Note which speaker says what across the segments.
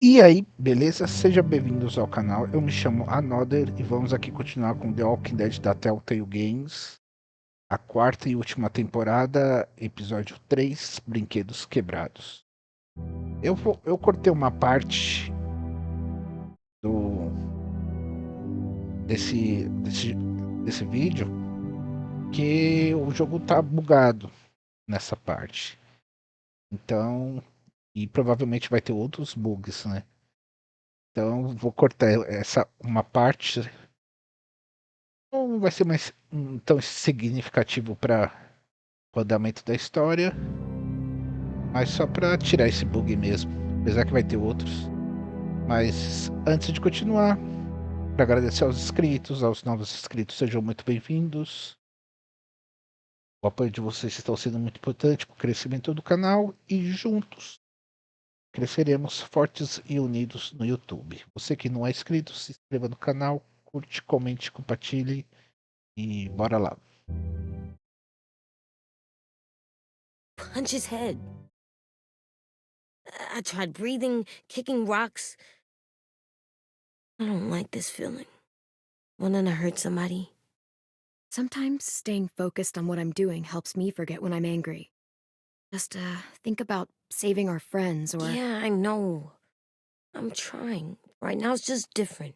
Speaker 1: E aí, beleza? Sejam bem-vindos ao canal. Eu me chamo Another e vamos aqui continuar com The Walking Dead da Telltale Games, a quarta e última temporada, episódio 3, Brinquedos Quebrados. Eu cortei uma parte do desse vídeo que o jogo tá bugado nessa parte. Então, e provavelmente vai ter outros bugs, né? Então, vou cortar essa uma parte. Não vai ser mais tão significativo para o andamento da história, mas só para tirar esse bug mesmo. Apesar que vai ter outros. Mas antes de continuar, para agradecer aos inscritos, aos novos inscritos, sejam muito bem-vindos. O apoio de vocês está sendo muito importante para o crescimento do canal e juntos cresceremos fortes e unidos no YouTube. Você que não é inscrito, se inscreva no canal, curte, comente, compartilhe e bora lá.
Speaker 2: Punch his head. I tried breathing, kicking rocks. I don't like this feeling. Wanting to hurt somebody.
Speaker 3: Sometimes staying focused on what I'm doing helps me forget when I'm angry. Just think about saving our friends or...
Speaker 2: Yeah, I know. I'm trying. Right now it's just different.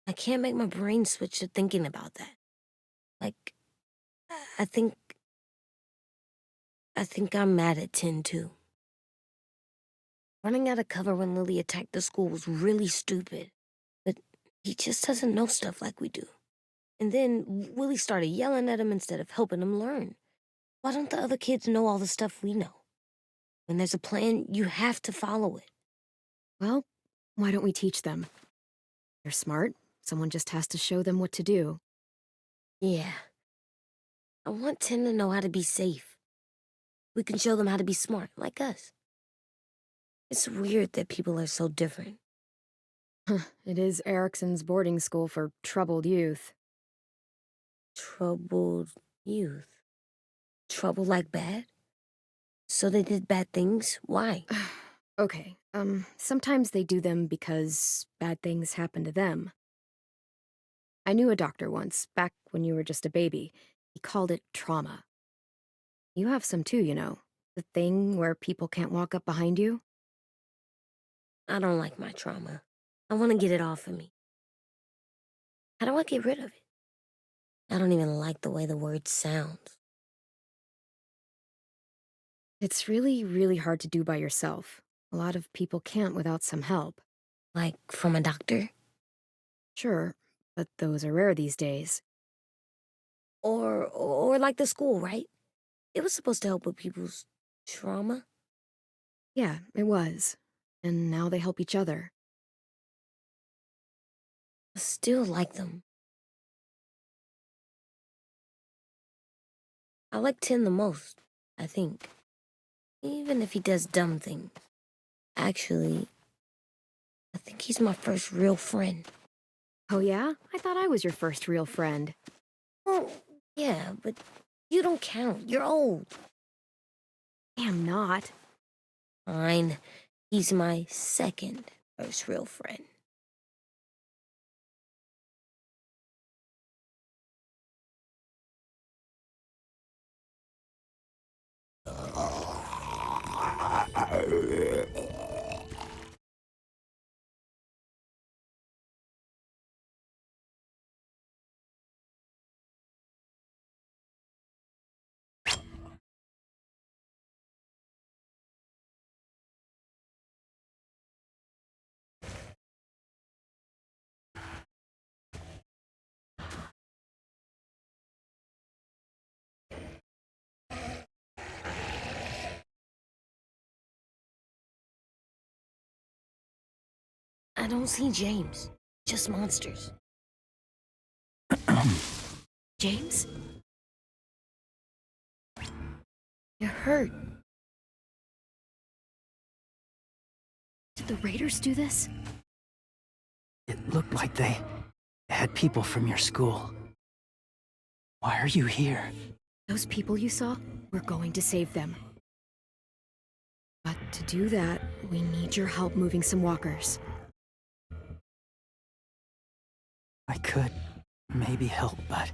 Speaker 2: I can't make my brain switch to thinking about that. Like, I think I'm mad at Tin too. Running out of cover when Lily attacked the school was really stupid. But he just doesn't know stuff like we do. And then Willie started yelling at him instead of helping him learn. Why don't the other kids know all the stuff we know? When there's a plan, you have to follow it.
Speaker 3: Well, why don't we teach them? They're smart. Someone just has to show them what to do.
Speaker 2: Yeah. I want Tim to know how to be safe. We can show them how to be smart, like us. It's weird that people are so different.
Speaker 3: It is Erickson's boarding school for troubled youth.
Speaker 2: Troubled youth. Trouble like bad? So they did bad things? Why?
Speaker 3: Okay, sometimes they do them because bad things happen to them. I knew a doctor once, back when you were just a baby. He called it trauma. You have some too, you know. The thing where people can't walk up behind you.
Speaker 2: I don't like my trauma. I want to get it off of me. How do I get rid of it? I don't even like the way the word sounds.
Speaker 3: It's really, really hard to do by yourself. A lot of people can't without some help.
Speaker 2: Like from a doctor?
Speaker 3: Sure, but those are rare these days.
Speaker 2: Or like the school, right? It was supposed to help with people's trauma.
Speaker 3: Yeah, it was. And now they help each other.
Speaker 2: I still like them. I like Tin the most, I think. Even if he does dumb things. Actually, I think he's my first real friend.
Speaker 3: Oh yeah? I thought I was your first real friend.
Speaker 2: Well, yeah, but you don't count. You're old.
Speaker 3: I am not.
Speaker 2: Fine. He's my second first real friend. I don't see James. Just monsters.
Speaker 3: James?
Speaker 2: You're hurt.
Speaker 3: Did the Raiders do this?
Speaker 4: It looked like they had people from your school. Why are you here?
Speaker 3: Those people you saw? We're going to save them. But to do that, we need your help moving some walkers.
Speaker 4: I could maybe help, but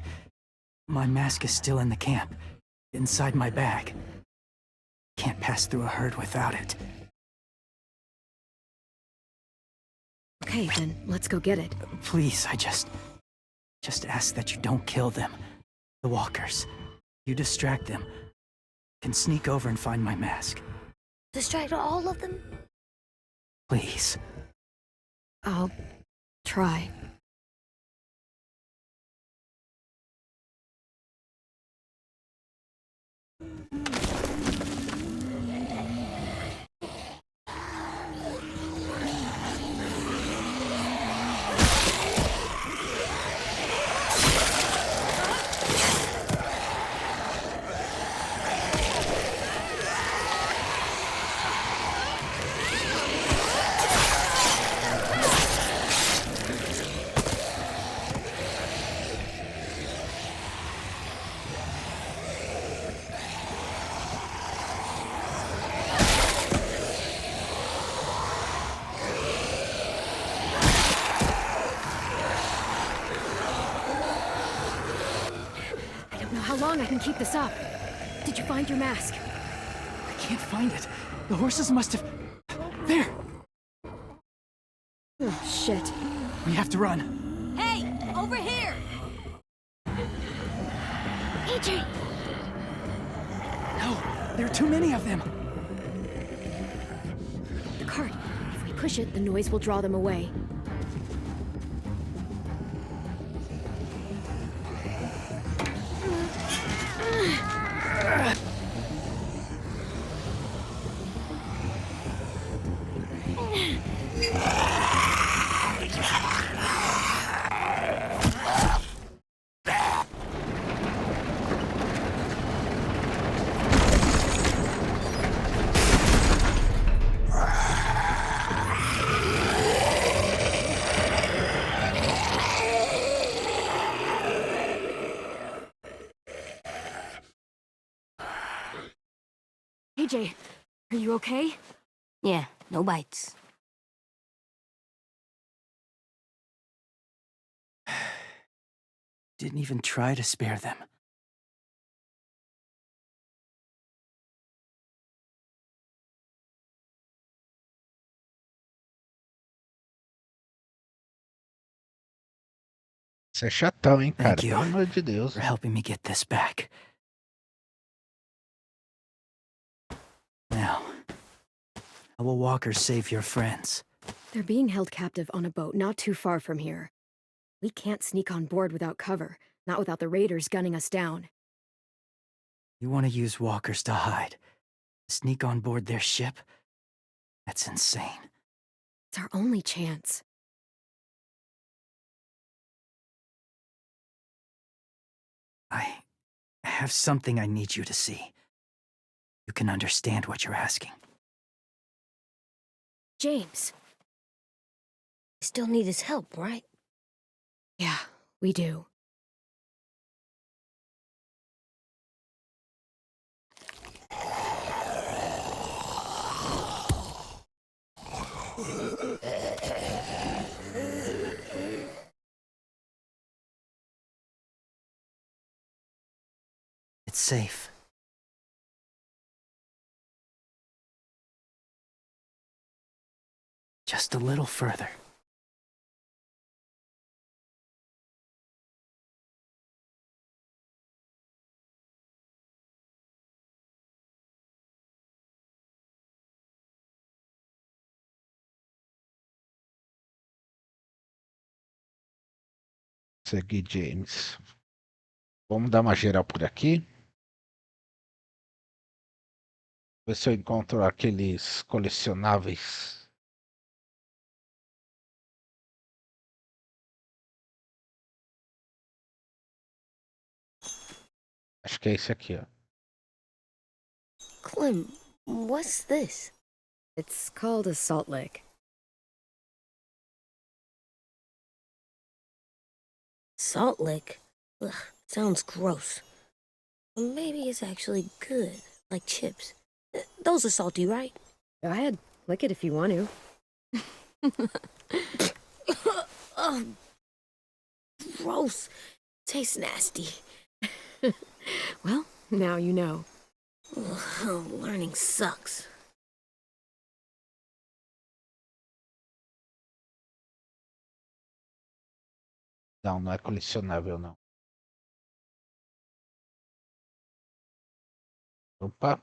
Speaker 4: my mask is still in the camp, inside my bag. Can't pass through a herd without it.
Speaker 3: Okay, then let's go get it.
Speaker 4: Please, I just ask that you don't kill them. The walkers. You distract them. Can sneak over and find my mask.
Speaker 2: Distract all of them?
Speaker 4: Please.
Speaker 3: I'll try. How long I can keep this up? Did you find your mask?
Speaker 4: I can't find it. The horses must have... There!
Speaker 3: Oh, shit.
Speaker 4: We have to run.
Speaker 2: Hey, over here!
Speaker 3: AJ!
Speaker 4: No, there are too many of them.
Speaker 3: The cart. If we push it, the noise will draw them away. AJ, are you okay?
Speaker 2: Yeah, no bites.
Speaker 4: Didn't even try to spare them.
Speaker 1: Você é chatão, hein, cara?
Speaker 4: Thank you
Speaker 1: Pelo amor de Deus.
Speaker 4: for helping me get this back. Now, how will walkers save your friends?
Speaker 3: They're being held captive on a boat not too far from here. We can't sneak on board without cover, not without the raiders gunning us down.
Speaker 4: You want to use walkers to hide? Sneak on board their ship? That's insane.
Speaker 3: It's our only chance.
Speaker 4: I have something I need you to see. You can understand what you're asking.
Speaker 3: James.
Speaker 2: We still need his help, right?
Speaker 3: Yeah, we do.
Speaker 4: It's safe. Just a little further.
Speaker 1: Seguir James. Vamos dar uma geral por aqui. Ver se eu encontro aqueles colecionáveis. Acho que é esse aqui, ó.
Speaker 2: Clem, what's this?
Speaker 3: It's called a salt lick.
Speaker 2: Salt lick? Ugh, sounds gross. Maybe it's actually good, like chips. Those are salty, right?
Speaker 3: Go ahead, lick it if you want to.
Speaker 2: Oh, gross. Tastes nasty.
Speaker 3: Well, now you know.
Speaker 2: Ugh, learning sucks.
Speaker 1: Não, não é colecionável, não. Opa.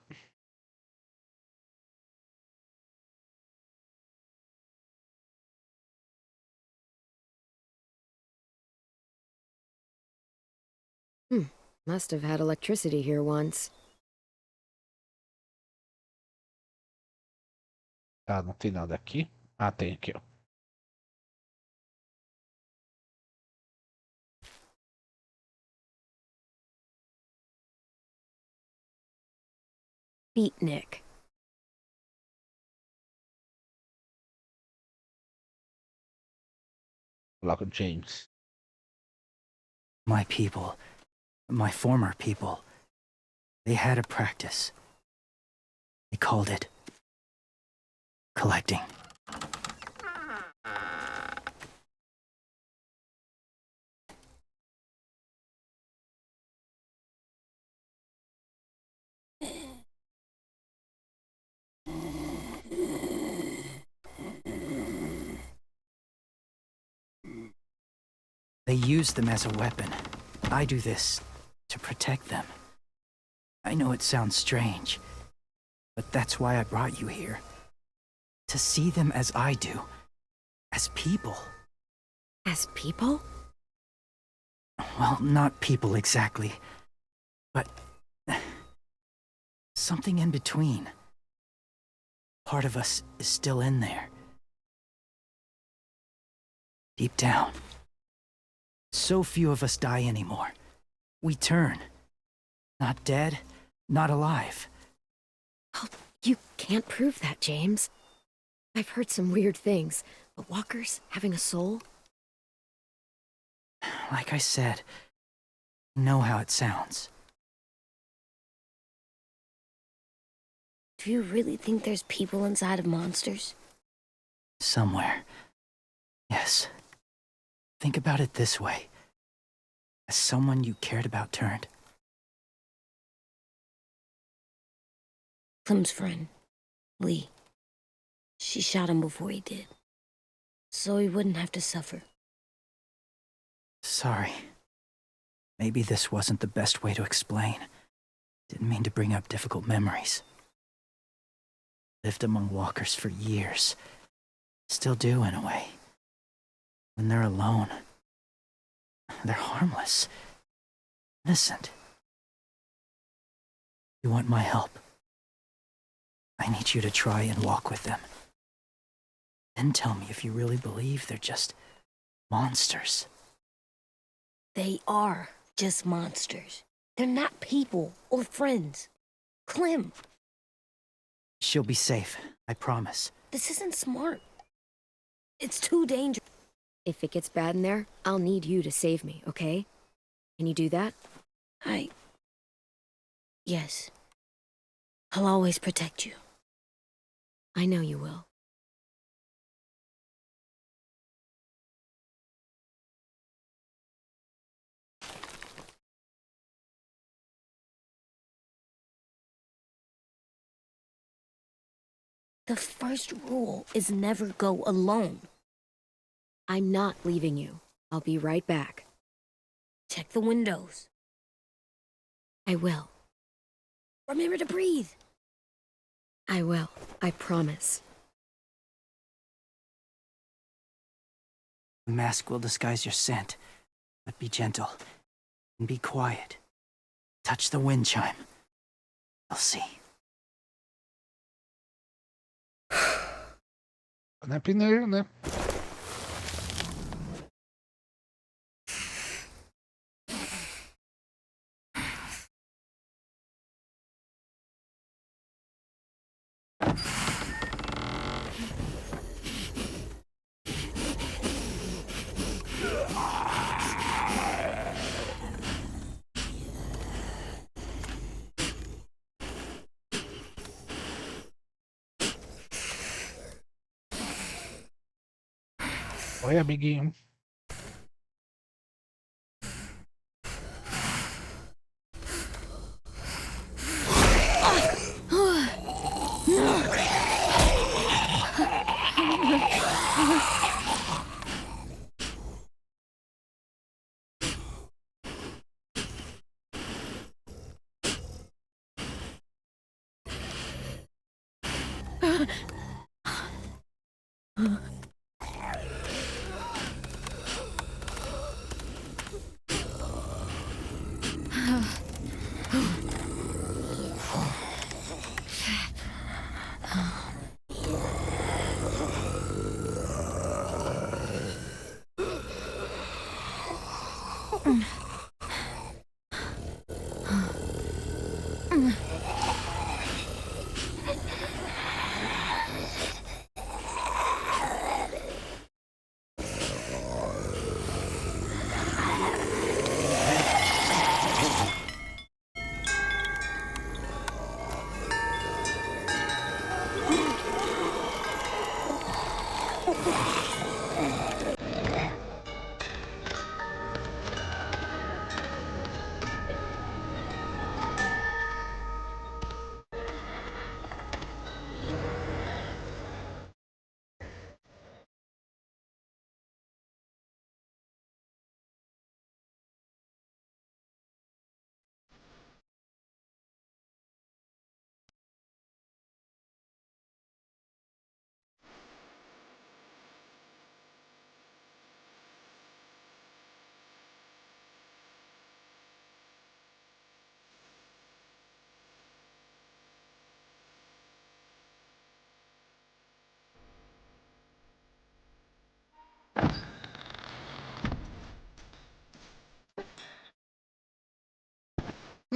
Speaker 3: Must have had electricity here once.
Speaker 1: Ah, não tem nada aqui. Ah, tem aqui, ó.
Speaker 3: Beatnik.
Speaker 1: Coloca o James.
Speaker 4: My people, my former people, they had a practice. They called it collecting. They use them as a weapon. I do this to protect them. I know it sounds strange, but that's why I brought you here. To see them as I do. As people.
Speaker 3: As people?
Speaker 4: Well, not people exactly, but something in between. Part of us is still in there. Deep down. So few of us die anymore. We turn. Not dead, not alive.
Speaker 3: Oh, you can't prove that, James. I've heard some weird things, but walkers having a soul?
Speaker 4: Like I said, I know how it sounds.
Speaker 2: Do you really think there's people inside of monsters?
Speaker 4: Somewhere. Yes. Think about it this way. As someone you cared about turned.
Speaker 2: Clem's friend, Lee. She shot him before he did. So he wouldn't have to suffer.
Speaker 4: Sorry. Maybe this wasn't the best way to explain. Didn't mean to bring up difficult memories. Lived among walkers for years. Still do, in a way. When they're alone, they're harmless. Innocent. You want my help? I need you to try and walk with them. Then tell me if you really believe they're just monsters.
Speaker 2: They are just monsters. They're not people or friends. Clem,
Speaker 4: She'll be safe, I promise.
Speaker 2: this isn't smart. It's too dangerous.
Speaker 3: If it gets bad in there, I'll need you to save me, okay? Can you do that?
Speaker 2: Yes. I'll always protect you.
Speaker 3: I know you will.
Speaker 2: The first rule is never go alone.
Speaker 3: I'm not leaving you. I'll be right back.
Speaker 2: Check the windows.
Speaker 3: I will.
Speaker 2: Remember to breathe.
Speaker 3: I will. I promise.
Speaker 4: The mask will disguise your scent, but be gentle and be quiet. Touch the wind chime. I'll see.
Speaker 1: Não é primeiro, né? Oi, amiguinho.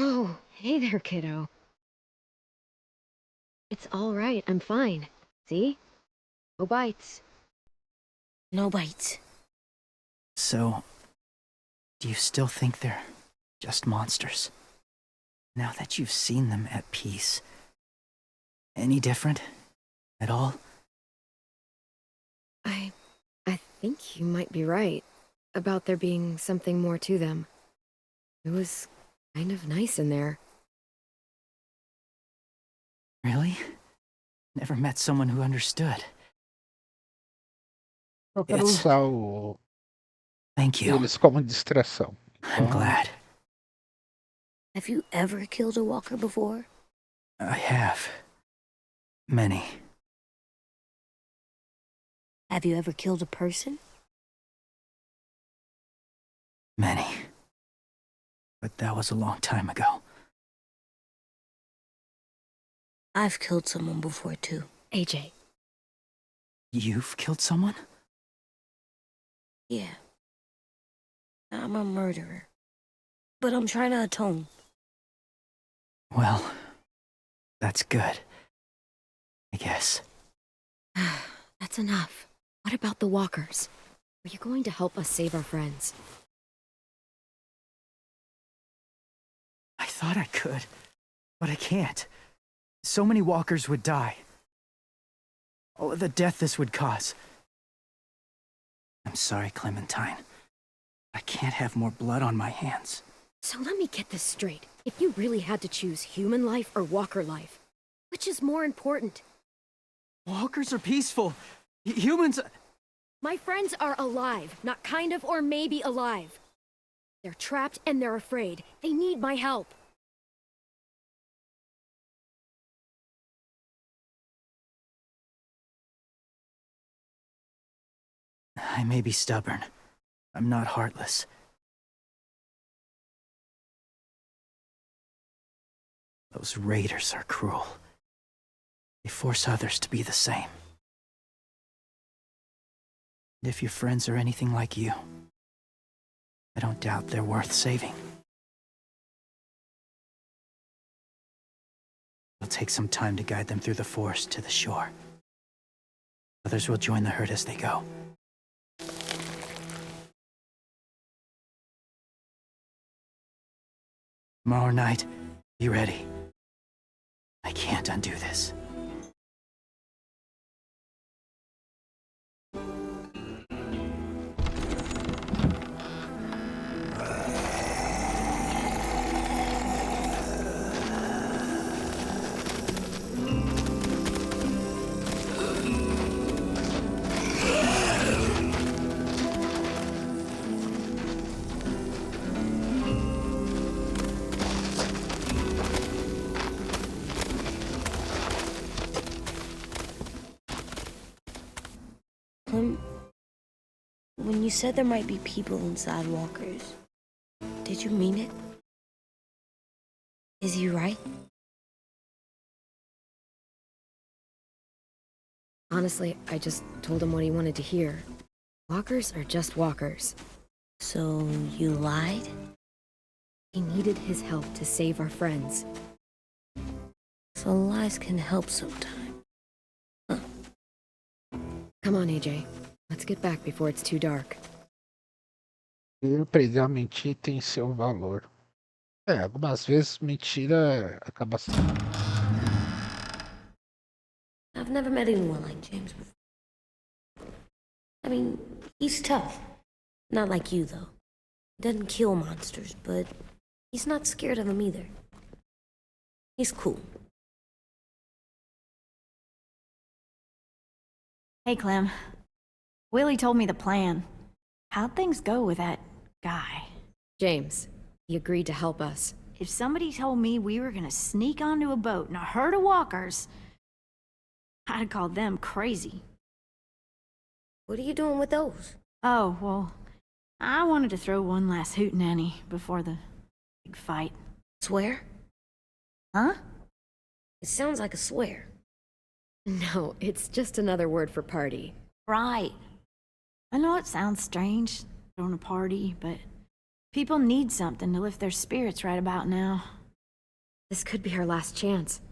Speaker 3: Oh, hey there, kiddo. It's all right. I'm fine. See? No bites.
Speaker 2: No bites.
Speaker 4: So, do you still think they're just monsters? Now that you've seen them at peace. Any different? At all?
Speaker 3: I think you might be right about there being something more to them. It was kind of nice in there.
Speaker 4: Really? Never met someone who understood.
Speaker 1: Eu quero
Speaker 4: It's-
Speaker 1: usar o...
Speaker 4: Thank you.
Speaker 1: eles como distração.
Speaker 4: I'm
Speaker 1: Então,
Speaker 4: glad.
Speaker 2: Have you ever killed a walker before?
Speaker 4: I have. Many.
Speaker 2: Have you ever killed a person?
Speaker 4: Many. But that was a long time ago.
Speaker 2: I've killed someone before, too.
Speaker 3: AJ.
Speaker 4: You've killed someone?
Speaker 2: Yeah. I'm a murderer. But I'm trying to atone.
Speaker 4: Well, that's good. I guess.
Speaker 3: That's enough. What about the walkers? Are you going to help us save our friends?
Speaker 4: I thought I could, but I can't. So many walkers would die. All of the death this would cause. I'm sorry, Clementine. I can't have more blood on my hands.
Speaker 3: So let me get this straight. If you really had to choose human life or walker life, which is more important?
Speaker 4: Walkers are peaceful. Humans...
Speaker 3: My friends are alive, not kind of or maybe alive. They're trapped and they're afraid. They need my help.
Speaker 4: I may be stubborn. I'm not heartless. Those raiders are cruel. They force others to be the same. And if your friends are anything like you, I don't doubt they're worth saving. It'll take some time to guide them through the forest to the shore. Others will join the herd as they go. Tomorrow night, be ready. I can't undo this.
Speaker 2: When you said there might be people inside walkers, did you mean it? Is he right?
Speaker 3: Honestly, I just told him what he wanted to hear. Walkers are just walkers.
Speaker 2: So you lied?
Speaker 3: He needed his help to save our friends.
Speaker 2: So lies can help sometimes.
Speaker 3: Come on, AJ. Let's get back before it's too dark.
Speaker 1: E aprender a mentir tem seu valor. Algumas vezes mentira acaba sendo.
Speaker 2: I've never met anyone like James before. I mean, he's tough. Not like you, though. He doesn't kill monsters, but he's not scared of them either. He's cool.
Speaker 5: Hey, Clem. Willie told me the plan. How'd things go with that guy?
Speaker 3: James, he agreed to help us.
Speaker 5: If somebody told me we were gonna sneak onto a boat in a herd of walkers, I'd have called them crazy.
Speaker 2: What are you doing with those?
Speaker 5: Oh, well, I wanted to throw one last hootenanny before the big fight.
Speaker 2: Swear?
Speaker 5: Huh?
Speaker 2: It sounds like a swear.
Speaker 3: No, it's just another word for party.
Speaker 5: Right. I know it sounds strange, throwing a party, but people need something to lift their spirits right about now.
Speaker 3: This could be our last chance.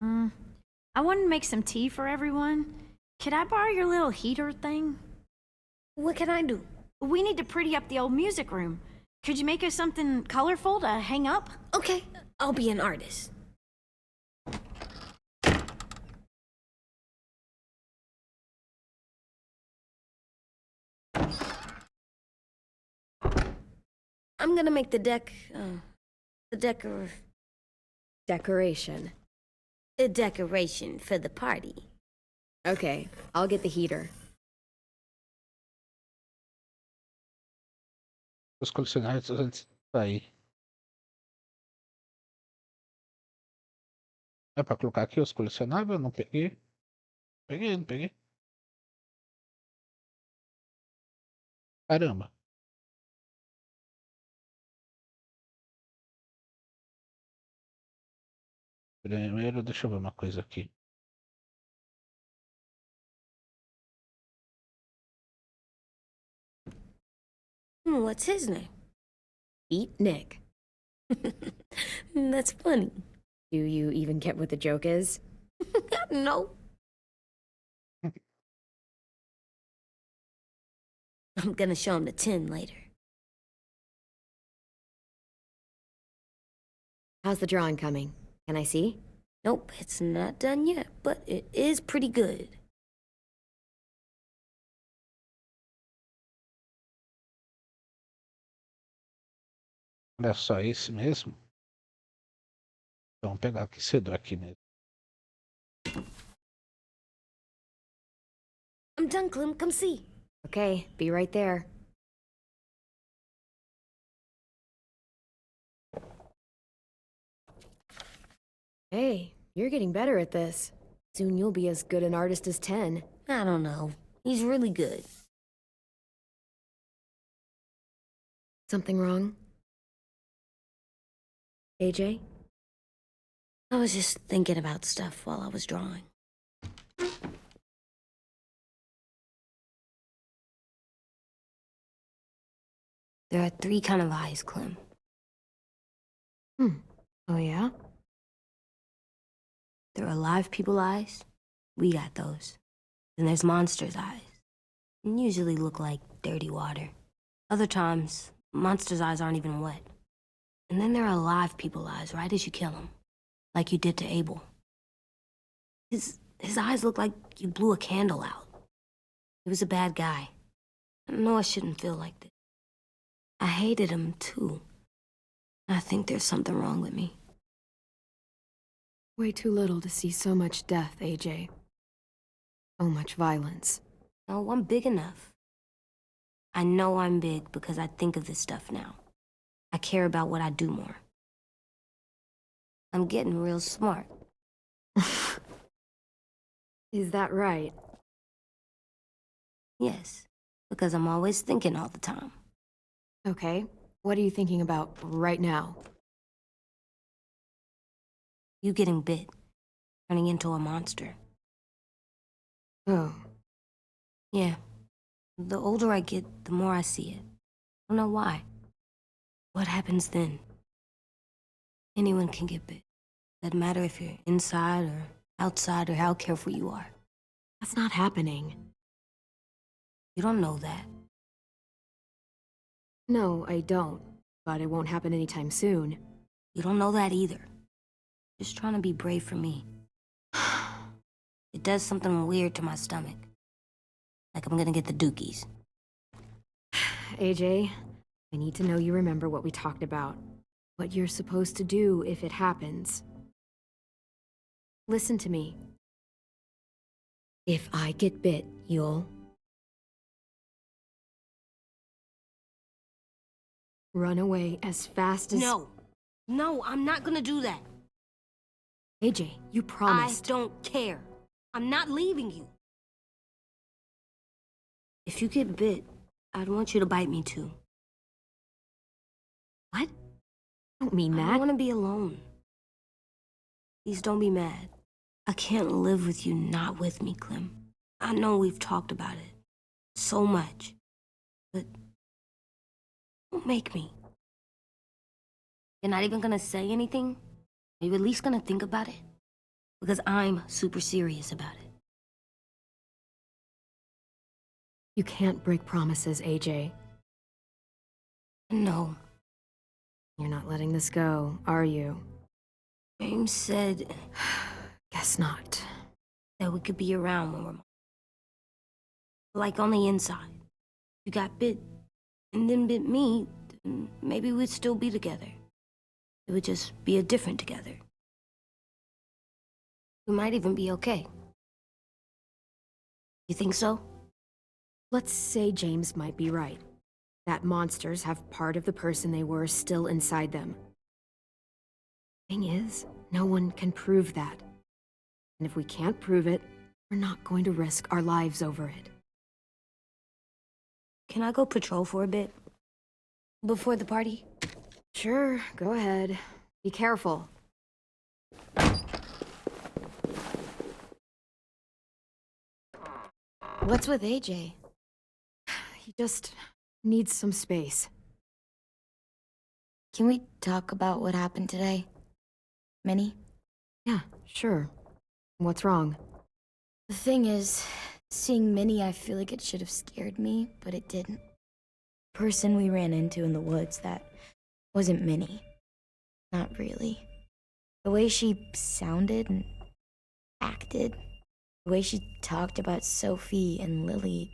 Speaker 5: I wanted to make some tea for everyone. Could I borrow your little heater thing?
Speaker 2: What can I do?
Speaker 5: We need to pretty up the old music room. Could you make us something colorful to hang up?
Speaker 2: Okay, I'll be an artist. I'm gonna make the
Speaker 3: Decoration.
Speaker 2: a decoration for the party.
Speaker 3: Okay, I'll get the heater.
Speaker 1: Os colecionáveis antes de sair. É pra colocar aqui os colecionáveis? Eu não peguei. Não peguei. Caramba. Primeiro, deixa eu ver uma coisa aqui.
Speaker 2: What's his name?
Speaker 3: Beat Nick.
Speaker 2: That's funny.
Speaker 3: Do you even get what the joke is?
Speaker 2: No. I'm gonna show him the tin later.
Speaker 3: How's the drawing coming? Can I see?
Speaker 2: Nope, it's not done yet, but it is pretty good.
Speaker 1: É só esse mesmo? Então, vamos pegar o aquecedor aqui mesmo.
Speaker 2: I'm done, Clem. Come see.
Speaker 3: Okay, be right there. Hey, you're getting better at this. Soon you'll be as good an artist as 10.
Speaker 2: I don't know. He's really good.
Speaker 3: Something wrong? AJ?
Speaker 2: I was just thinking about stuff while I was drawing. There are 3 kind of eyes, Clem.
Speaker 3: Oh yeah?
Speaker 2: There are live people eyes. We got those. Then there's monsters' eyes. And usually look like dirty water. Other times, monsters' eyes aren't even wet. And then there are live people eyes right as you kill them. Like you did to Abel. His eyes look like you blew a candle out. He was a bad guy. I know I shouldn't feel like this. I hated him, too. I think there's something wrong with me.
Speaker 3: Way too little to see so much death, AJ. So much violence.
Speaker 2: No, I'm big enough. I know I'm big because I think of this stuff now. I care about what I do more. I'm getting real smart.
Speaker 3: Is that right?
Speaker 2: Yes, because I'm always thinking all the time.
Speaker 3: Okay, what are you thinking about right now?
Speaker 2: You getting bit, turning into a monster.
Speaker 3: Oh,
Speaker 2: Yeah. The older I get, the more I see it. I don't know why. What happens then? Anyone can get bit. Doesn't matter if you're inside or outside or how careful you are.
Speaker 3: that's not happening.
Speaker 2: You don't know that.
Speaker 3: No, I don't. But it won't happen anytime soon.
Speaker 2: You don't know that either. Just trying to be brave for me. It does something weird to my stomach. Like I'm gonna get the dookies.
Speaker 3: AJ, I need to know you remember what we talked about. What you're supposed to do if it happens. Listen to me. If I get bit, you'll... run away as fast as...
Speaker 2: No, I'm not gonna do that.
Speaker 3: AJ, you promised.
Speaker 2: I don't care. I'm not leaving you. If you get bit, I'd want you to bite me too.
Speaker 3: What? I don't mean
Speaker 2: I
Speaker 3: that.
Speaker 2: don't want to be alone. Please don't be mad. I can't live with you not with me, Clem. I know we've talked about it so much, but don't make me. You're not even gonna say anything? Are you at least gonna think about it? Because I'm super serious about it.
Speaker 3: You can't break promises, AJ.
Speaker 2: No,
Speaker 3: You're not letting this go, are you?
Speaker 2: James said
Speaker 3: Guess not.
Speaker 2: that we could be around when we're like on the inside. You got bit and then bit me, then maybe we'd still be together. It would just be a different together. We might even be okay. You think so?
Speaker 3: Let's say James might be right. That monsters have part of the person they were still inside them. Thing is, no one can prove that. And if we can't prove it, we're not going to risk our lives over it.
Speaker 2: Can I go patrol for a bit? Before the party?
Speaker 3: Sure, go ahead. Be careful.
Speaker 2: What's with AJ?
Speaker 3: He just needs some space.
Speaker 2: Can we talk about what happened today? Minnie?
Speaker 3: Yeah, sure. What's wrong?
Speaker 2: The thing is, seeing Minnie, I feel like it should have scared me, but it didn't. The person we ran into in the woods, that wasn't Minnie. Not really. The way she sounded and acted, the way she talked about Sophie and Lily.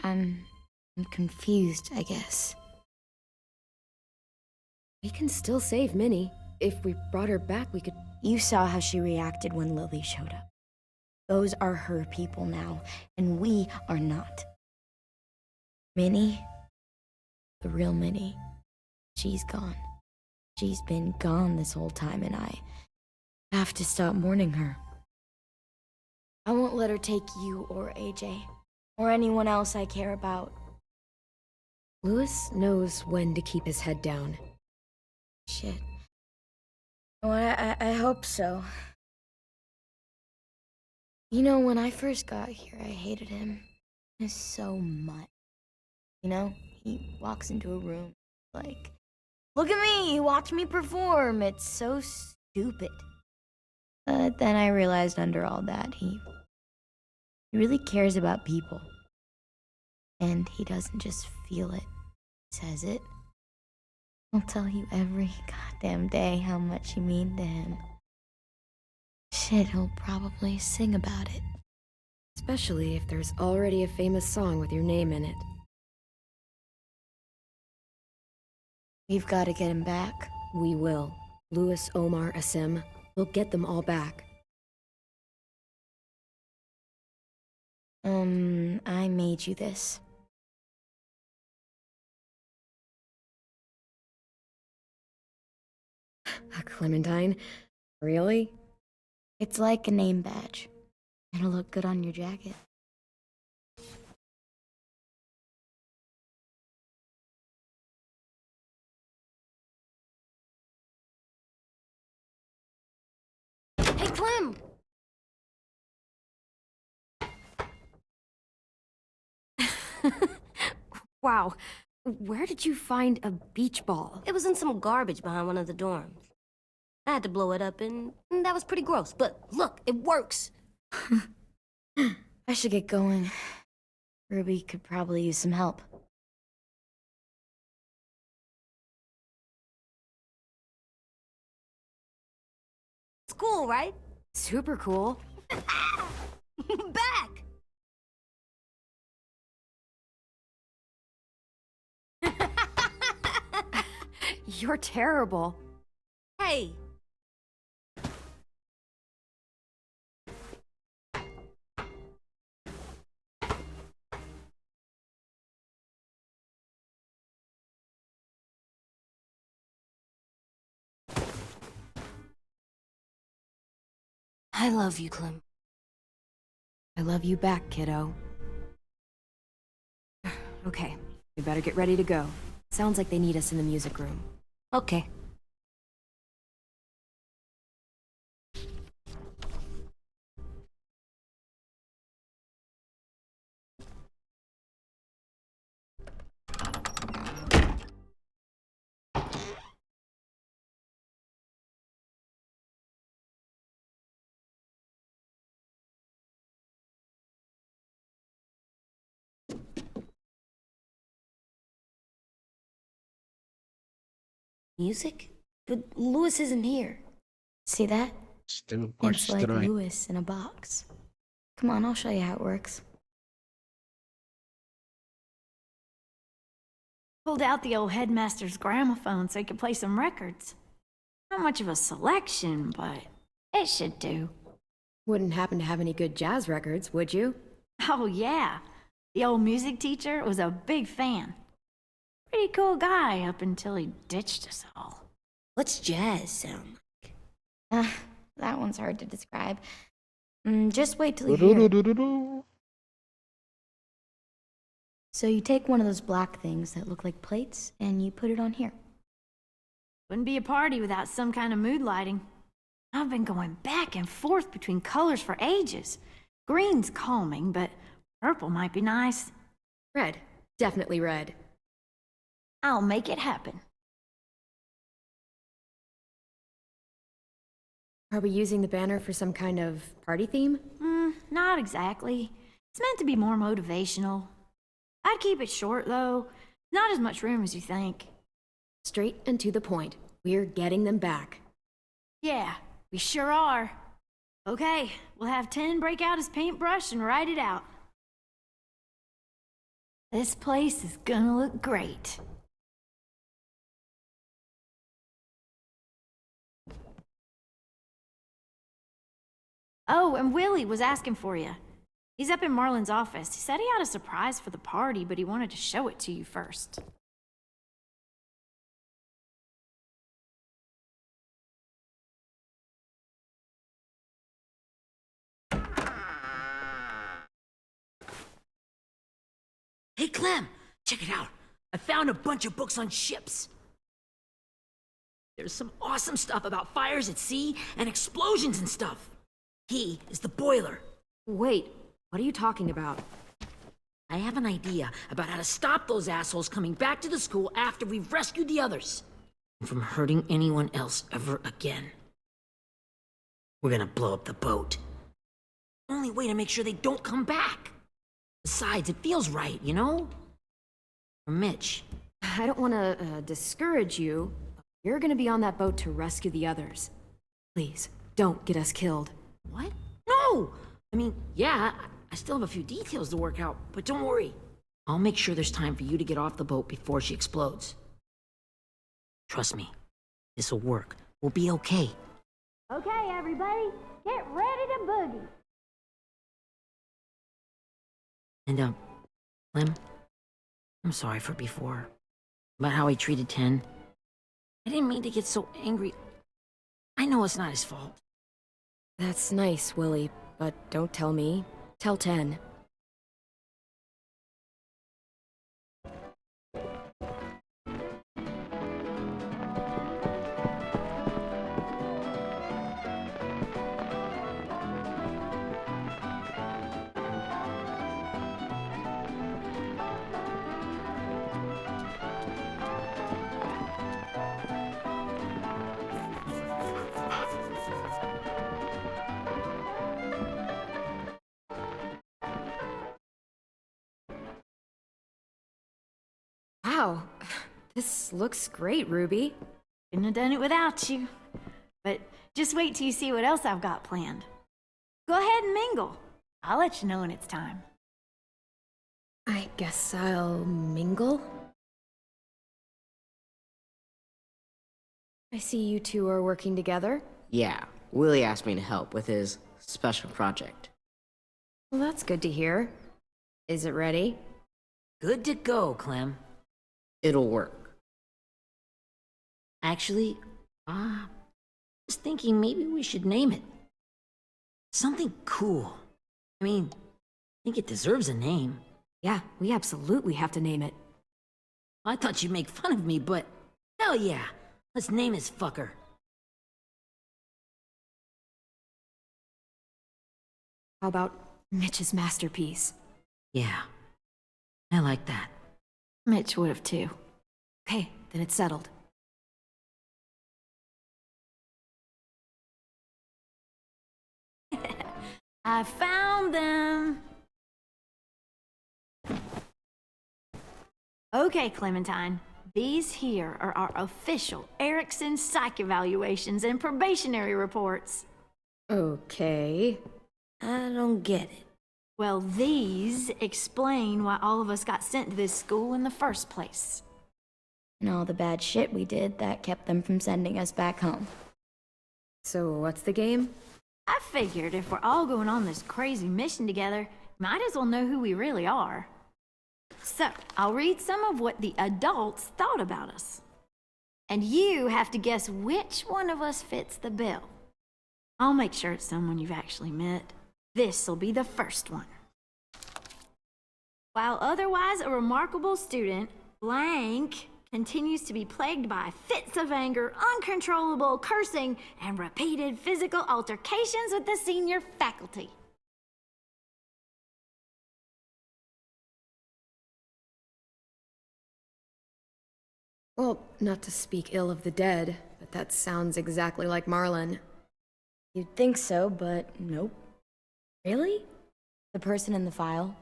Speaker 2: I'm confused, I guess.
Speaker 3: We can still save Minnie. If we brought her back, we could...
Speaker 2: You saw how she reacted when Lily showed up. Those are her people now, and we are not. Minnie, the real Minnie, she's gone. She's been gone this whole time, and I have to stop mourning her. I won't let her take you or AJ, or anyone else I care about.
Speaker 3: Louis knows when to keep his head down.
Speaker 2: Shit. Oh, I hope so. You know, when I first got here, I hated him so much. You know, he walks into a room like, look at me, watch me perform. It's so stupid. But then I realized under all that, he really cares about people. And he doesn't just feel it, he says it. He'll tell you every goddamn day how much you mean to him. Shit, he'll probably sing about it.
Speaker 3: Especially if there's already a famous song with your name in it.
Speaker 2: We've got to get him back.
Speaker 3: We will. Louis, Omar, Asim. We'll get them all back.
Speaker 2: I made you this.
Speaker 3: A Clementine? Really?
Speaker 2: It's like a name badge.
Speaker 3: It'll look good on your jacket.
Speaker 2: Hey, Clem!
Speaker 3: Wow. Where did you find a beach ball?
Speaker 2: It was in some garbage behind one of the dorms. I had to blow it up, and that was pretty gross. But look, it works.
Speaker 3: I should get going. Ruby could probably use some help.
Speaker 2: It's cool, right?
Speaker 3: Super cool.
Speaker 2: Back!
Speaker 3: You're terrible.
Speaker 2: Hey! I love you, Clem.
Speaker 3: I love you back, kiddo. Okay, we better get ready to go. Sounds like they need us in the music room.
Speaker 2: Okay. Music? But Lewis isn't here.
Speaker 3: See that?
Speaker 1: Isso teve um corte
Speaker 3: It's like
Speaker 1: estranho.
Speaker 3: Lewis in a box. Come on, I'll show you how it works.
Speaker 5: Pulled out the old headmaster's gramophone so he could play some records. Not much of a selection, but it should do.
Speaker 3: Wouldn't happen to have any good jazz records, would you?
Speaker 5: Oh, yeah. The old music teacher was a big fan. Pretty cool guy up until he ditched us all.
Speaker 2: What's jazz sound like?
Speaker 3: That one's hard to describe. Just wait till you hear it.
Speaker 1: Tururururu.
Speaker 3: So you take one of those black things that look like plates, and you put it on here.
Speaker 5: Wouldn't be a party without some kind of mood lighting. I've been going back and forth between colors for ages. Green's calming, but purple might be nice.
Speaker 3: Red. Definitely red.
Speaker 5: I'll make it happen.
Speaker 3: Are we using the banner for some kind of party theme?
Speaker 5: Not exactly. It's meant to be more motivational. I'd keep it short, though. Not as much room as you think.
Speaker 3: Straight and to the point. We're getting them back.
Speaker 5: Yeah, we sure are. Okay, we'll have 10 break out his paintbrush and write it out. This place is gonna look great. Oh, and Willie was asking for you. He's up in Marlin's office. He said he had a surprise for the party, but he wanted to show it to you first.
Speaker 6: Hey, Clem, check it out. I found a bunch of books on ships. There's some awesome stuff about fires at sea and explosions and stuff. He is the boiler.
Speaker 3: Wait, what are you talking about?
Speaker 6: I have an idea about how to stop those assholes coming back to the school after we've rescued the others. And from hurting anyone else ever again. We're gonna blow up the boat. Only way to make sure they don't come back. Besides, it feels right, you know? For Mitch.
Speaker 3: I don't want to discourage you. You're gonna be on that boat to rescue the others. Please, don't get us killed.
Speaker 6: What? No! I mean, yeah, I still have a few details to work out, but don't worry. I'll make sure there's time for you to get off the boat before she explodes. Trust me, this'll work. We'll be okay.
Speaker 5: Okay, everybody, get ready to boogie.
Speaker 6: And, Clem, I'm sorry for before. About how he treated Ten. I didn't mean to get so angry. I know it's not his fault.
Speaker 3: That's nice, Willie, but don't tell me. Tell 10. Wow, this looks great, Ruby.
Speaker 5: Couldn't have done it without you. But just wait till you see what else I've got planned. Go ahead and mingle. I'll let you know when it's time.
Speaker 3: I guess I'll mingle? I see you two are working together.
Speaker 7: Yeah, Willie asked me to help with his special project.
Speaker 3: Well, that's good to hear. Is it ready?
Speaker 6: Good to go, Clem.
Speaker 7: It'll work.
Speaker 6: Actually, was thinking maybe we should name it. Something cool. I mean, I think it deserves a name.
Speaker 3: Yeah, we absolutely have to name it.
Speaker 6: I thought you'd make fun of me, but hell yeah. Let's name this fucker.
Speaker 3: How about Mitch's masterpiece?
Speaker 6: Yeah, I like that.
Speaker 5: Mitch would have too.
Speaker 3: Okay, then it's settled.
Speaker 5: I found them. Okay, Clementine. These here are our official Erickson psych evaluations and probationary reports.
Speaker 3: Okay.
Speaker 2: I don't get it.
Speaker 5: Well, these explain why all of us got sent to this school in the first place.
Speaker 8: And all the bad shit we did that kept them from sending us back home.
Speaker 3: So what's the game?
Speaker 5: I figured if we're all going on this crazy mission together, might as well know who we really are. So, I'll read some of what the adults thought about us. And you have to guess which one of us fits the bill. I'll make sure it's someone you've actually met. This'll be the first one. While otherwise a remarkable student, blank continues to be plagued by fits of anger, uncontrollable cursing, and repeated physical altercations with the senior faculty.
Speaker 3: Well, not to speak ill of the dead, but that sounds exactly like Marlon.
Speaker 8: You'd think so, but nope. Really? The person in the file?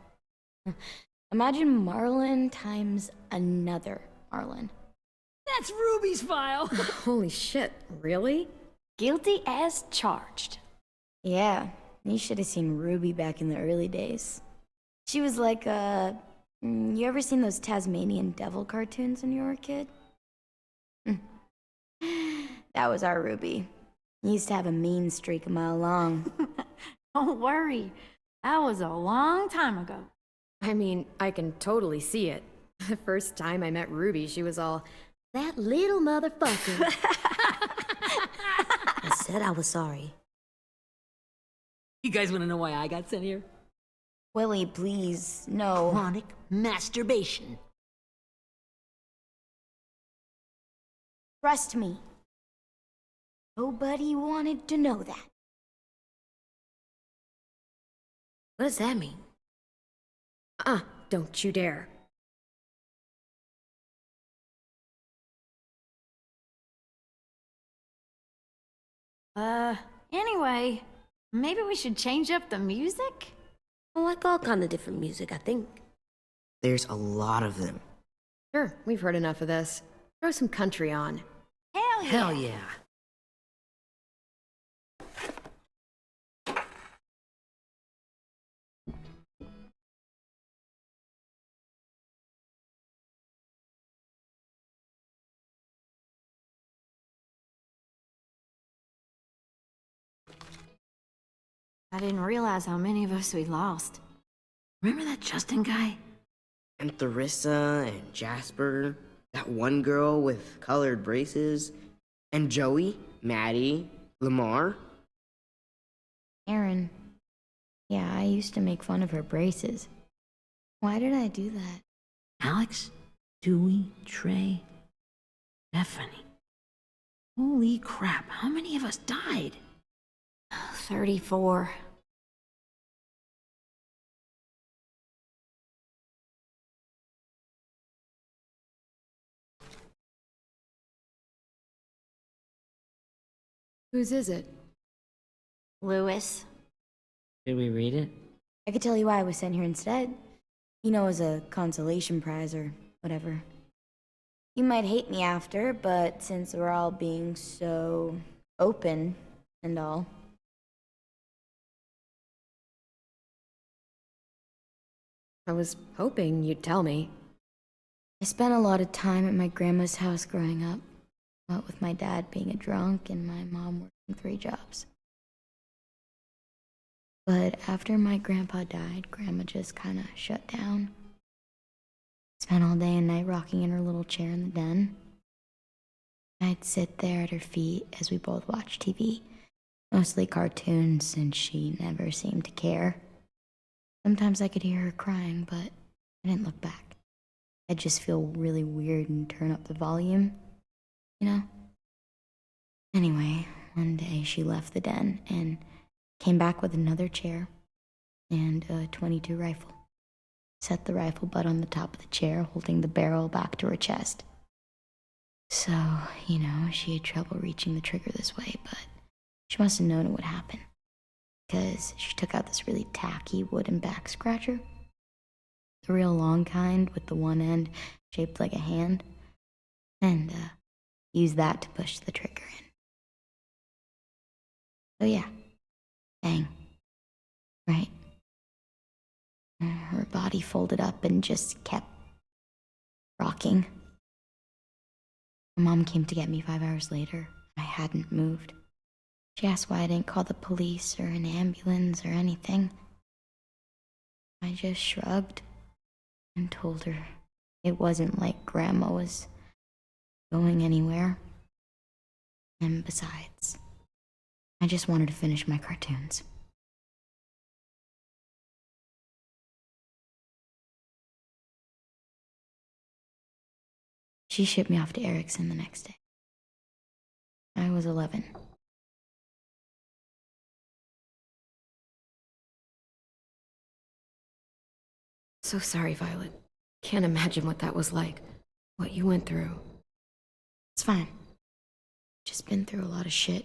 Speaker 8: Imagine Marlon times another Marlon.
Speaker 6: That's Ruby's file.
Speaker 3: Holy shit, really?
Speaker 5: Guilty as charged.
Speaker 8: Yeah, you should have seen Ruby back in the early days. She was like, you ever seen those Tasmanian devil cartoons when you were a kid? That was our Ruby. He used to have a mean streak a mile long.
Speaker 5: Don't worry, that was a long time ago.
Speaker 3: I mean, I can totally see it. The first time I met Ruby, she was all, "That little motherfucker."
Speaker 2: I said I was sorry.
Speaker 6: You guys want to know why I got sent here?
Speaker 8: Willie, please, no.
Speaker 6: Chronic masturbation.
Speaker 8: Trust me. Nobody wanted to know that.
Speaker 2: What does that mean?
Speaker 3: Don't you dare.
Speaker 5: Anyway, maybe we should change up the music?
Speaker 2: I like all kind of different music, I think.
Speaker 7: There's a lot of them.
Speaker 3: Sure, we've heard enough of this. Throw some country on.
Speaker 5: Hell yeah!
Speaker 6: Hell yeah.
Speaker 5: I didn't realize how many of us we lost.
Speaker 6: Remember that Justin guy?
Speaker 7: And Theresa and Jasper, that one girl with colored braces, and Joey, Maddie, Lamar.
Speaker 8: Aaron, Yeah, I used to make fun of her braces. Why did I do that?
Speaker 6: Alex, Dewey, Trey, Stephanie. Holy crap, how many of us died?
Speaker 8: 34.
Speaker 3: Whose is it?
Speaker 5: Lewis.
Speaker 6: Did we read it?
Speaker 8: I could tell you why I was sent here instead. You know, as a consolation prize or whatever. You might hate me after, but since we're all being so open and all.
Speaker 3: I was hoping you'd tell me.
Speaker 8: I spent a lot of time at my grandma's house growing up. What with my dad being a drunk and my mom working 3 jobs. But after my grandpa died, Grandma just kind of shut down. Spent all day and night rocking in her little chair in the den. I'd sit there at her feet as we both watched TV, mostly cartoons, since she never seemed to care. Sometimes I could hear her crying, but I didn't look back. I'd just feel really weird and turn up the volume, you know? Anyway, one day she left the den and came back with another chair and a .22 rifle. Set the rifle butt on the top of the chair, holding the barrel back to her chest. So, you know, she had trouble reaching the trigger this way, but she must have known it would happen. Because she took out this really tacky wooden back scratcher. The real long kind with the one end shaped like a hand. And, used that to push the trigger in. So yeah. Bang. Right. Her body folded up and just kept rocking. My mom came to get me 5 hours later. I hadn't moved. She asked why I didn't call the police or an ambulance or anything. I just shrugged and told her it wasn't like Grandma was going anywhere. And besides, I just wanted to finish my cartoons. She shipped me off to Erickson the next day. I was 11.
Speaker 3: So sorry, Violet. Can't imagine what that was like. What you went through.
Speaker 8: It's fine. Just been through a lot of shit.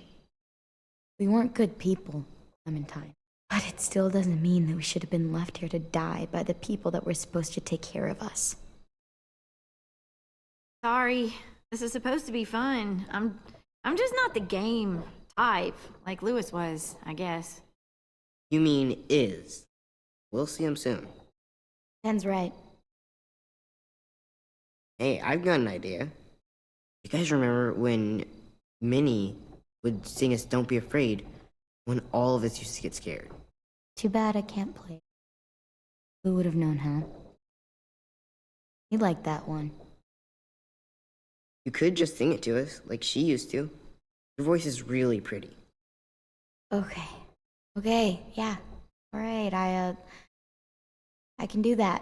Speaker 8: We weren't good people, Clementine. But it still doesn't mean that we should have been left here to die by the people that were supposed to take care of us.
Speaker 5: Sorry. This is supposed to be fun. I'm just not the game type, like Lewis was, I guess.
Speaker 7: You mean is. We'll see him soon.
Speaker 8: Ken's right.
Speaker 7: Hey, I've got an idea. You guys remember when Minnie would sing us Don't Be Afraid when all of us used to get scared?
Speaker 8: Too bad I can't play. Who would have known, huh? You liked that one.
Speaker 7: You could just sing it to us, like she used to. Your voice is really pretty.
Speaker 8: Okay, yeah. Alright, I can do that.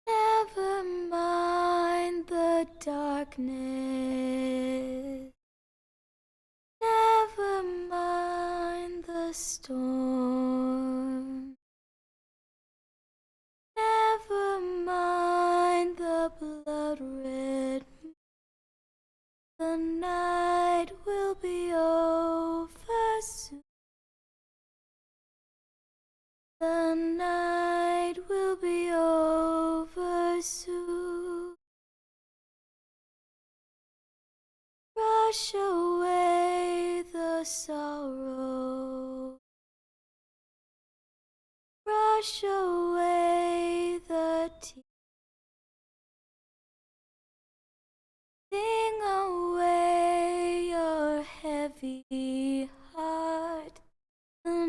Speaker 8: Never mind the darkness. Never mind the storm. Never mind the blood red. The night will be over soon. The night will be over soon. Brush away the sorrow. Brush away the tears. Sing away your heavy heart. The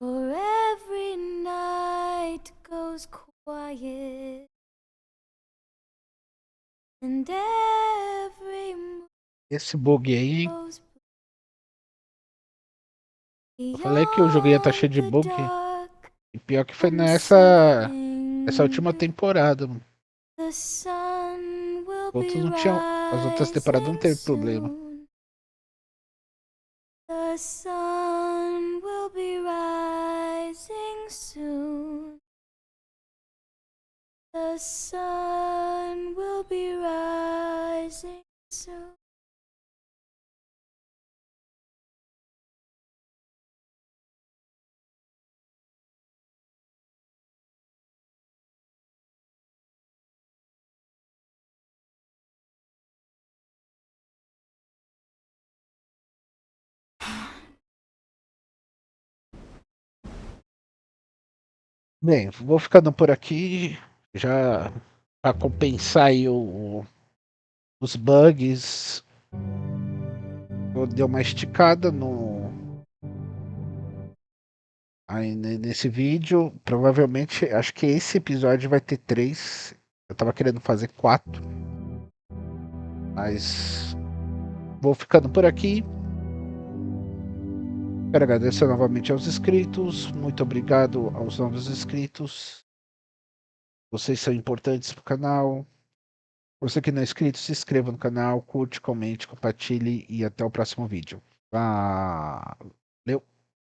Speaker 8: For every night goes quiet, and every moon
Speaker 1: Esse bug aí,
Speaker 8: goes
Speaker 1: eu falei que o jogo ia estar cheio de
Speaker 8: beyond the
Speaker 1: bug.
Speaker 8: dark.
Speaker 1: E pior que foi
Speaker 8: I'm
Speaker 1: essa
Speaker 8: something
Speaker 1: última temporada.
Speaker 8: the sun will be
Speaker 1: Outros não tinham, as outras temporadas não
Speaker 8: rising
Speaker 1: teve problema.
Speaker 8: soon. The sun will be rising soon. The sun will be rising soon.
Speaker 1: Bem, vou ficando por aqui. Já para compensar aí os bugs. Eu dei uma esticada aí nesse vídeo. Provavelmente, acho que esse episódio vai ter 3. Eu tava querendo fazer 4. Mas vou ficando por aqui. Quero agradecer novamente aos inscritos. Muito obrigado aos novos inscritos. Vocês são importantes para o canal. Você que não é inscrito, se inscreva no canal, curte, comente, compartilhe e até o próximo vídeo. Valeu!